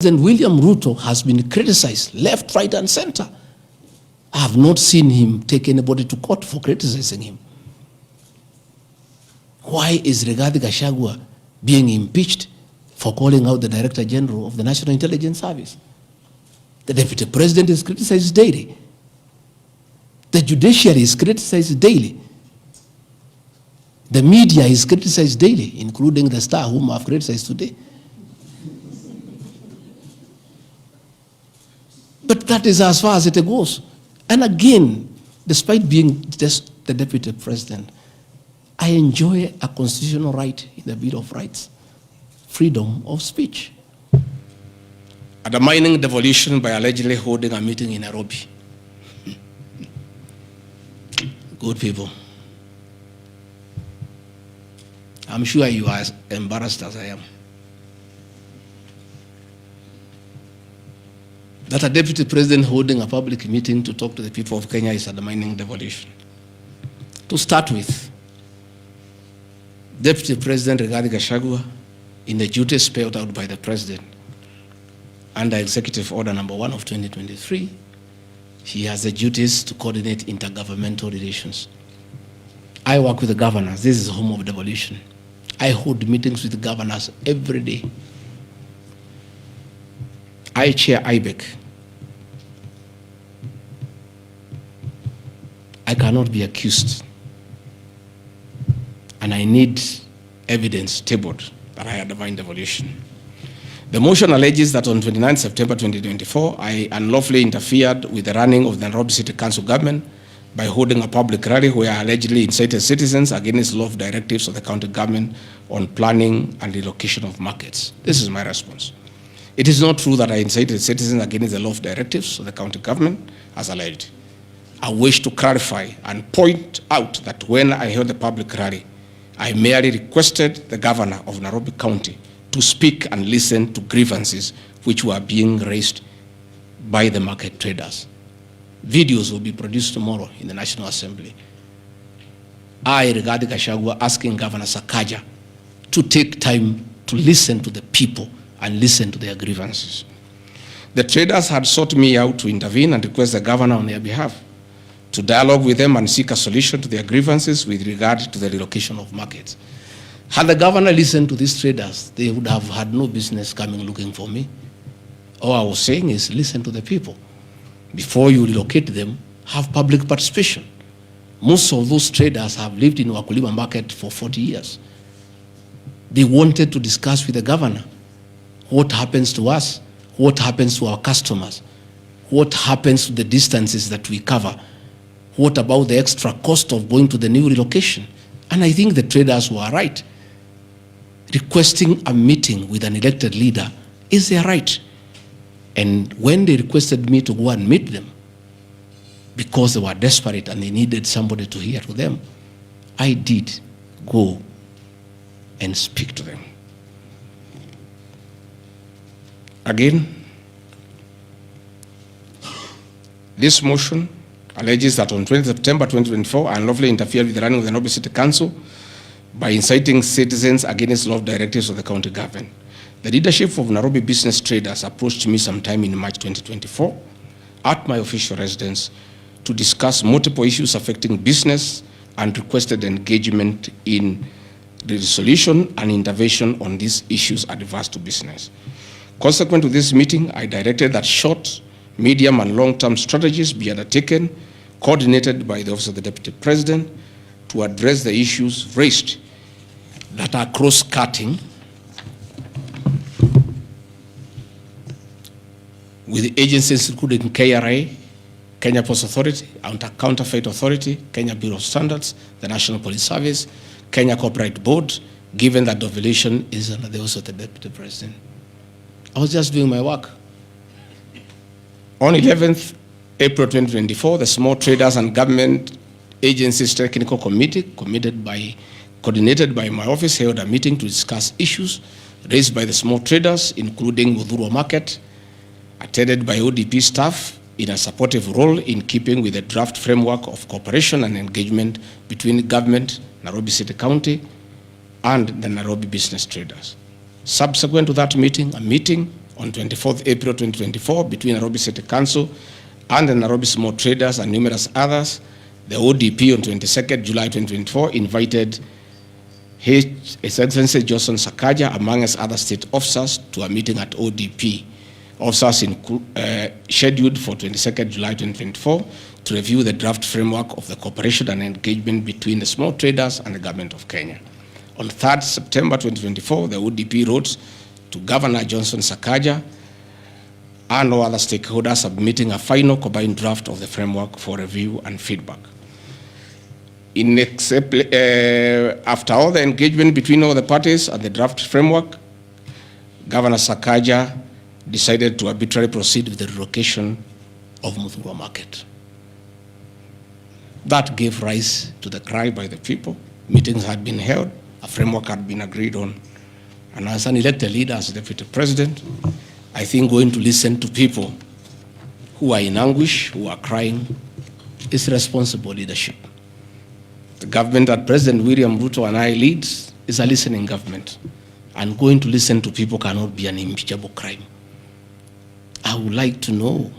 President William RUTO has been criticized left, right, and center. I have not seen him take anybody to court for criticizing him. Why is Rigathi Gachagua being impeached for calling out the Director General of the National Intelligence Service? The Deputy President is criticized daily. The judiciary is criticized daily. The media is criticized daily, including the Star, whom I have criticized today. But that is as far as it goes. And again, despite being just the Deputy President, I enjoy a constitutional right in the Bill of Rights, freedom of speech. Undermining devolution by allegedly holding a meeting in Nairobi. Good people. I'm sure you are as embarrassed as I am. That a Deputy President holding a public meeting to talk to the people of Kenya is undermining devolution. To start with, Deputy President Rigathi Gachagua, in the duties spelled out by the President under Executive Order number 1 of 2023, he has the duties to coordinate intergovernmental relations. I work with the governors. This is the home of devolution. I hold meetings with the governors every day. I chair IBEC. I cannot be accused. And I need evidence tabled that I undermine devolution. The motion alleges that on 29 September 2024, I unlawfully interfered with the running of the Nairobi City Council government by holding a public rally where I allegedly incited citizens against law directives of the county government on planning and relocation of markets. This is my response. It is not true that I incited citizens against the law directives of the county government, as alleged. I wish to clarify and point out that when I held the public rally, I merely requested the governor of Nairobi County to speak and listen to grievances which were being raised by the market traders. Videos will be produced tomorrow in the National Assembly. I, Rigathi Gachagua, asking Governor Sakaja to take time to listen to the people and listen to their grievances. The traders had sought me out to intervene and request the governor on their behalf to dialogue with them and seek a solution to their grievances with regard to the relocation of markets. Had the governor listened to these traders, they would have had no business coming looking for me. All I was saying is listen to the people. Before you relocate them, have public participation. Most of those traders have lived in Wakulima market for 40 years. They wanted to discuss with the governor what happens to us, what happens to our customers, what happens to the distances that we cover, what about the extra cost of going to the new relocation. And I think the traders were right. Requesting a meeting with an elected leader is their right. And when they requested me to go and meet them, because they were desperate and they needed somebody to hear to them, I did go and speak to them. Again, this motion alleges that on 20 September 2024, I unlawfully interfered with the running of the Nairobi City Council by inciting citizens against law directives of the county government. The leadership of Nairobi business traders approached me sometime in March 2024 at my official residence to discuss multiple issues affecting business and requested engagement in the resolution and intervention on these issues adverse to business. Consequent to this meeting, I directed that short, medium, and long-term strategies be undertaken, coordinated by the Office of the Deputy President, to address the issues raised that are cross-cutting with the agencies including KRA, Kenya Post Authority, Counterfeit Authority, Kenya Bureau of Standards, the National Police Service, Kenya Corporate Board, given that devolution is under the Office of the Deputy President. I was just doing my work. On 11th April 2024, the Small Traders and Government Agencies Technical Committee, coordinated by my office, held a meeting to discuss issues raised by the small traders, including Mudhurwa Market, attended by ODP staff in a supportive role in keeping with the draft framework of cooperation and engagement between government, Nairobi City County, and the Nairobi business traders. Subsequent to that meeting, a meeting on 24th April 2024 between Nairobi City Council and the Nairobi Small Traders and numerous others. The ODP on 22nd July 2024 invited His Excellency Johnson Sakaja, among other state officers, to a meeting at ODP. Officers scheduled for 22nd July 2024 to review the draft framework of the cooperation and engagement between the small traders and the government of Kenya. On 3rd September 2024, the ODP wrote to Governor Johnson Sakaja and all other stakeholders, submitting a final combined draft of the framework for review and feedback. After all the engagement between all the parties and the draft framework, Governor Sakaja decided to arbitrarily proceed with the relocation of Muthurwa Market. That gave rise to the cry by the people. Meetings had been held, a framework had been agreed on. And as an elected leader, as Deputy President, I think going to listen to people who are in anguish, who are crying, is responsible leadership. The government that President William Ruto and I lead is a listening government. And going to listen to people cannot be an impeachable crime. I would like to know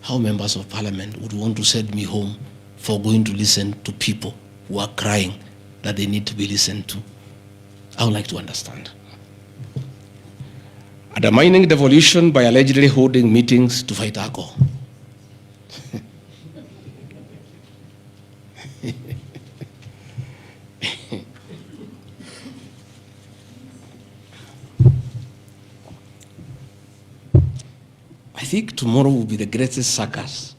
how members of parliament would want to send me home for going to listen to people who are crying that they need to be listened to. I would like to understand. Undermining devolution by allegedly holding meetings to fight alcohol. I think tomorrow will be the greatest circus.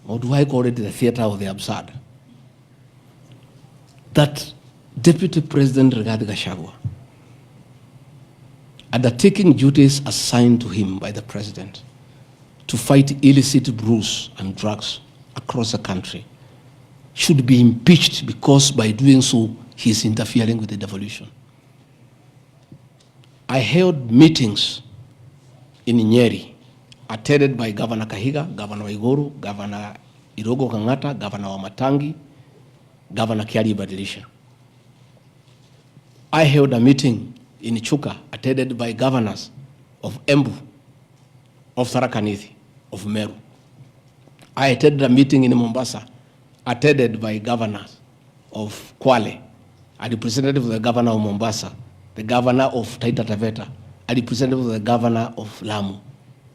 Or do I call it the theater of the absurd? That Deputy President Rigathi Gachagua, undertaking duties assigned to him by the President to fight illicit brews and drugs across the country, should be impeached because by doing so, he is interfering with the devolution. I held meetings in Nyeri, attended by Governor Kahiga, Governor Waiguru, Governor Irogo Kangata, Governor Wamatangi, Governor Kiari Badilisha. I held a meeting in Chuka, attended by governors of Embu, of Tharaka Nithi, of Meru. I attended a meeting in Mombasa, attended by governors of Kwale, a representative of the governor of Mombasa, the governor of Taita Taveta, a representative of the governor of Lamu,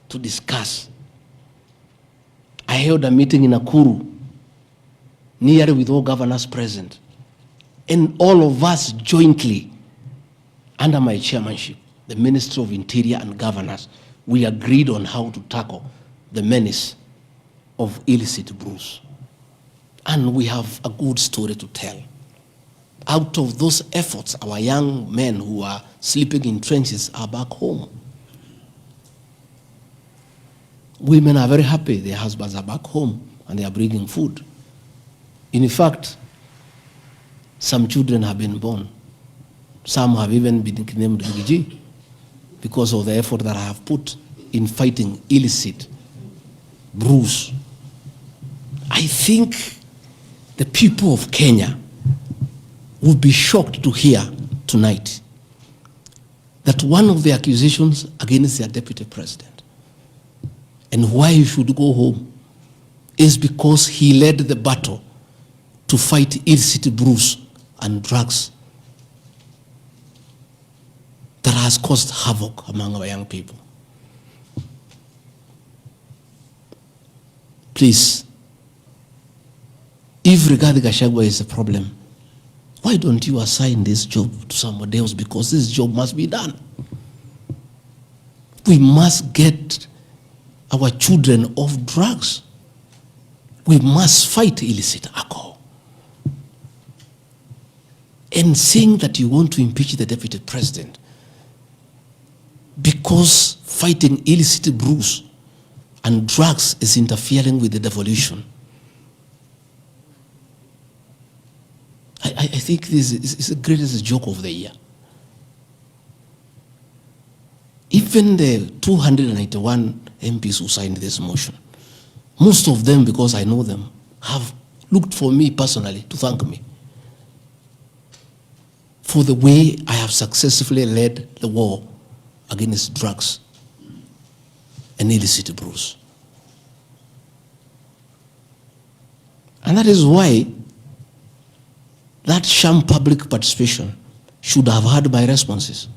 to discuss. I held a meeting in Nakuru, nearly with all governors present, and all of us jointly, under my chairmanship, the Ministry of Interior and Governors, we agreed on how to tackle the menace of illicit brews. And we have a good story to tell. Out of those efforts, our young men who are sleeping in trenches are back home. Women are very happy their husbands are back home and they are bringing food. In fact, some children have been born. Some have even been named Bigiji because of the effort that I have put in fighting illicit brews. I think the people of Kenya would be shocked to hear tonight that one of the accusations against their deputy president and why he should go home is because he led the battle to fight illicit brews and drugs that has caused havoc among our young people. Please, if Rigathi Gachagua is a problem, why don't you assign this job to somebody else? Because this job must be done. We must get our children off drugs. We must fight illicit alcohol. And saying that you want to impeach the deputy president because fighting illicit brews and drugs is interfering with the devolution. I think this is the greatest joke of the year. Even the 291 MPs who signed this motion, most of them, because I know them, have looked for me personally to thank me for the way I have successfully led the war against drugs and illicit brews. And that is why that sham public participation should have had my responses,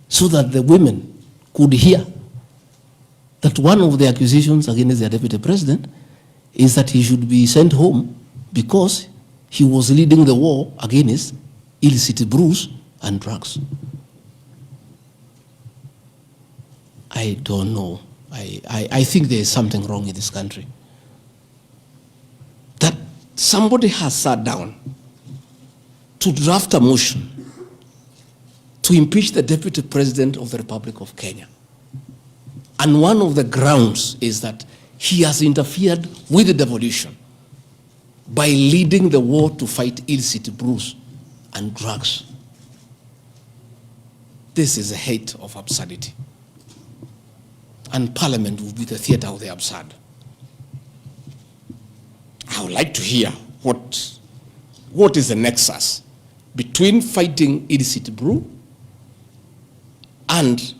so that the women could hear that one of the accusations against the deputy president is that he should be sent home because he was leading the war against illicit brews and drugs. I don't know. I think there is something wrong in this country. That somebody has sat down to draft a motion to impeach the Deputy President of the Republic of Kenya. And one of the grounds is that he has interfered with the devolution by leading the war to fight illicit brews and drugs. This is a height of absurdity. And Parliament will be the theater of the absurd. I would like to hear what is the nexus between fighting illicit brew and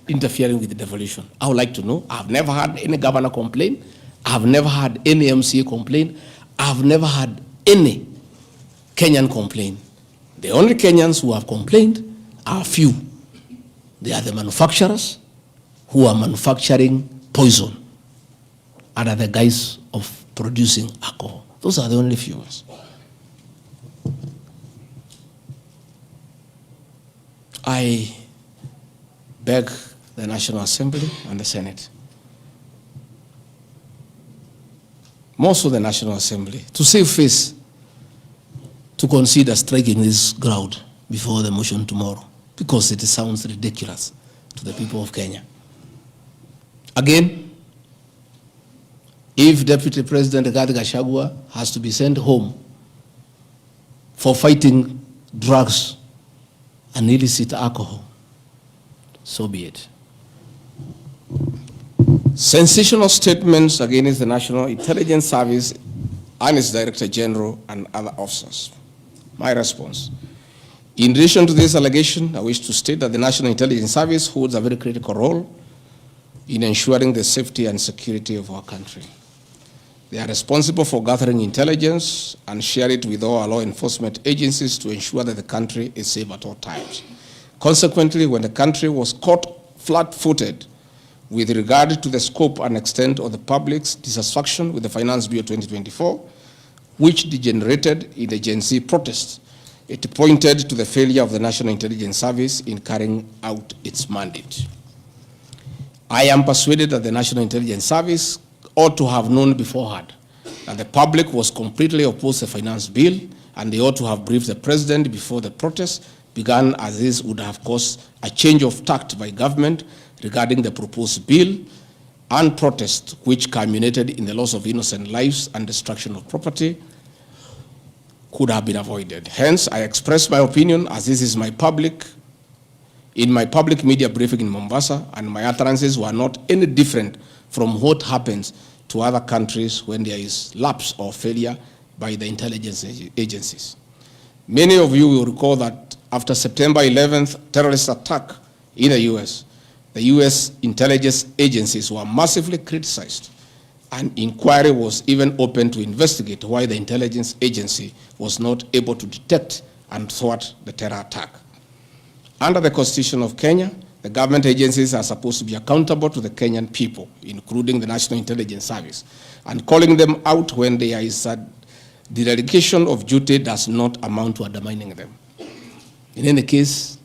interfering with the devolution. I would like to know. I've never had any governor complain. I've never had any MCA complain. I've never had any Kenyan complain. The only Kenyans who have complained are few. They are the manufacturers who are manufacturing poison under the guise of producing alcohol. Those are the only few. I beg the National Assembly and the Senate, most of the National Assembly, to save face, to consider striking this ground before the motion tomorrow, because it sounds ridiculous to the people of Kenya. Again, if Deputy President Rigathi Gachagua has to be sent home for fighting drugs and illicit alcohol, so be it. Sensational statements against the National Intelligence Service and its Director General and other officers. My response. In relation to this allegation, I wish to state that the National Intelligence Service holds a very critical role in ensuring the safety and security of our country. They are responsible for gathering intelligence and share it with all our law enforcement agencies to ensure that the country is safe at all times. Consequently, when the country was caught flat-footed with regard to the scope and extent of the public's dissatisfaction with the Finance Bill 2024, which degenerated in the Gen Z protests, it pointed to the failure of the National Intelligence Service in carrying out its mandate. I am persuaded that the National Intelligence Service ought to have known beforehand that the public was completely opposed to the finance bill, and they ought to have briefed the president before the protest began, as this would have caused a change of tact by government regarding the proposed bill and protest, which culminated in the loss of innocent lives and destruction of property, could have been avoided. Hence, I express my opinion, as this is in my public media briefing in Mombasa, and my utterances were not any different from what happens to other countries when there is lapse or failure by the intelligence agencies. Many of you will recall that after September 11th terrorist attack in the US intelligence agencies were massively criticized. An inquiry was even opened to investigate why the intelligence agency was not able to detect and thwart the terror attack. Under the Constitution of Kenya, the government agencies are supposed to be accountable to the Kenyan people, including the National Intelligence Service, and calling them out when there is a dereliction of duty does not amount to undermining them. In any case,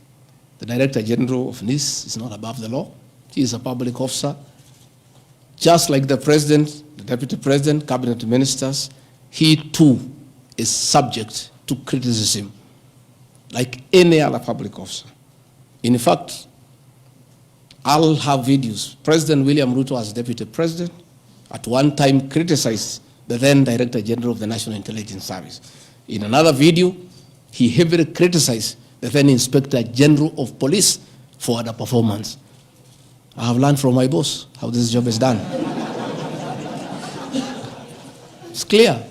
the Director General of NIS is not above the law. He is a public officer. Just like the President, the Deputy President, Cabinet Ministers, he too is subject to criticism like any other public officer. In fact, I'll have videos. President William Ruto, as Deputy President, at one time criticized the then Director General of the National Intelligence Service. In another video, he heavily criticized the then Inspector General of Police for underperformance. I have learned from my boss how this job is done. It's clear.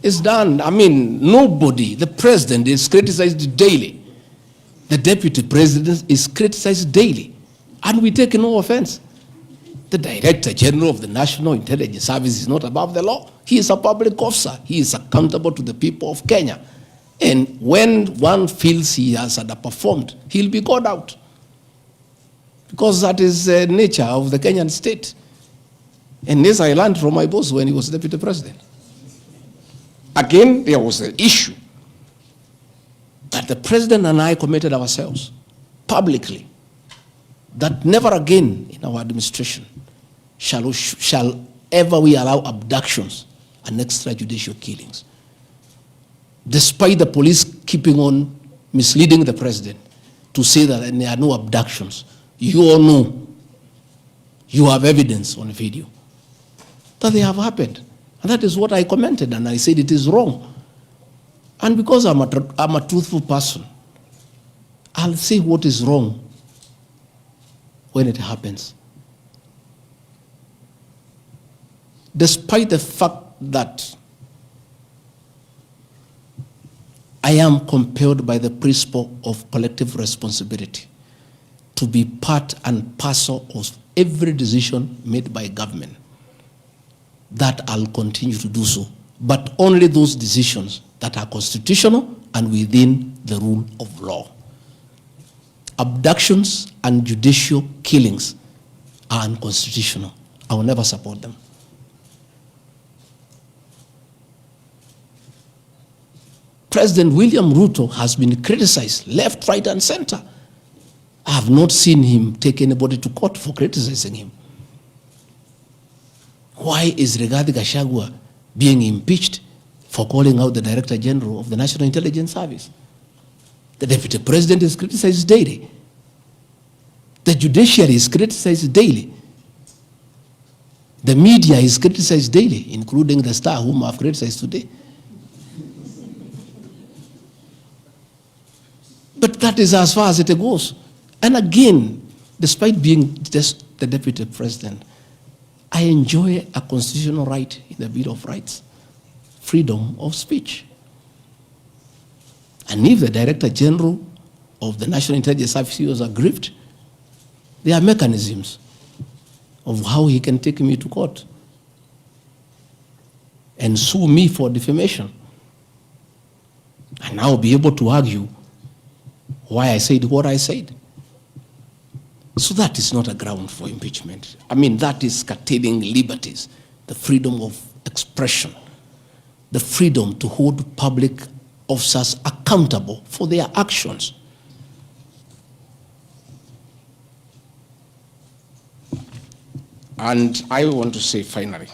It's done. I mean, nobody, the president is criticized daily. The deputy president is criticized daily. And we take no offense. The Director General of the National Intelligence Service is not above the law. He is a public officer. He is accountable to the people of Kenya. And when one feels he has underperformed, he'll be called out. Because that is the nature of the Kenyan state. And this I learned from my boss when he was deputy president. Again, there was an issue that the president and I committed ourselves publicly that never again in our administration shall ever we allow abductions and extrajudicial killings. Despite the police keeping on misleading the president to say that there are no abductions, you all know, you have evidence on video that they have happened. And that is what I commented, and I said it is wrong. And because I'm a truthful person, I'll say what is wrong when it happens. Despite the fact that I am compelled by the principle of collective responsibility to be part and parcel of every decision made by government, that I'll continue to do so, but only those decisions that are constitutional and within the rule of law. Abductions and judicial killings are unconstitutional. I will never support them. President William Ruto has been criticized left, right, and center. I have not seen him take anybody to court for criticizing him. Why is Rigathi Gachagua being impeached for calling out the Director General of the National Intelligence Service? The Deputy President is criticized daily. The judiciary is criticized daily. The media is criticized daily, including the Star, whom I have criticized today. But that is as far as it goes. And again, despite being just the Deputy President, I enjoy a constitutional right in the Bill of Rights, freedom of speech. And if the Director General of the National Intelligence Service was aggrieved, there are mechanisms of how he can take me to court and sue me for defamation. And I'll be able to argue why I said what I said. So that is not a ground for impeachment. I mean, that is curtailing liberties, the freedom of expression, the freedom to hold public officers accountable for their actions. And I want to say finally,